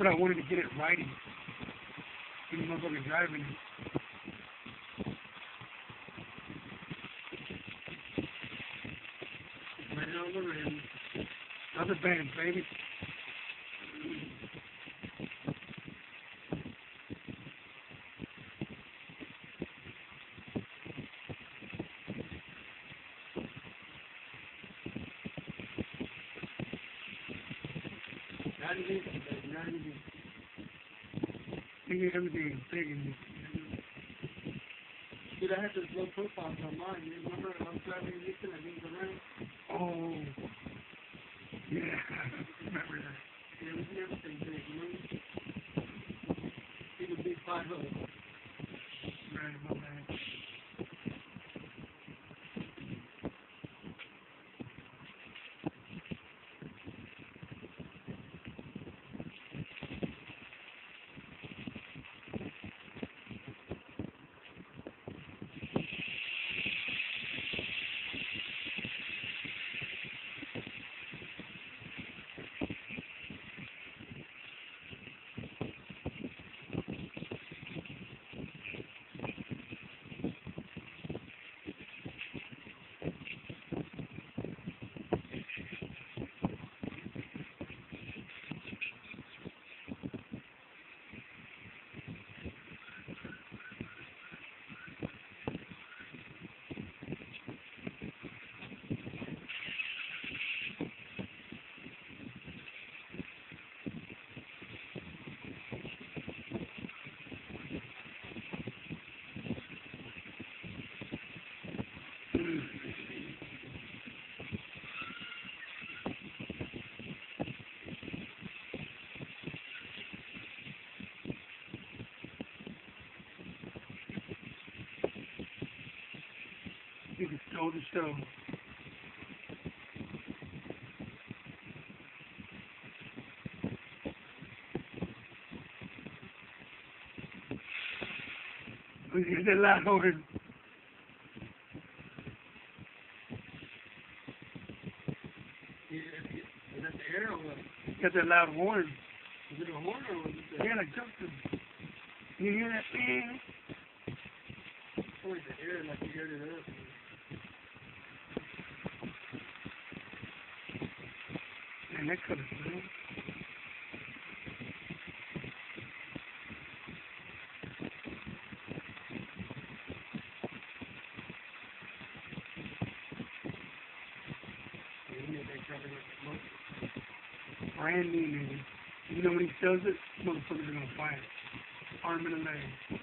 but I wanted to get it riding. The motherfucker driving it. Right on the rim. Another band, baby. Thinking everything is big in this. Dude, I had this low profile on mine. You remember I was driving in Houston, I didn't go around? Oh. Yeah, I remember that. Yeah, it was everything big, you know? Even big 5 Right, my bad. You can stole the show. Look at that loud horn. Yeah, is that the air or what? Got that loud horn. Is it a horn or was it the Yeah, like something. You hear that thing? or is the air like you aired it up? Man, that could have been. Brand new, nigga. You know when he sells it, motherfuckers are gonna buy it. Arm and a leg.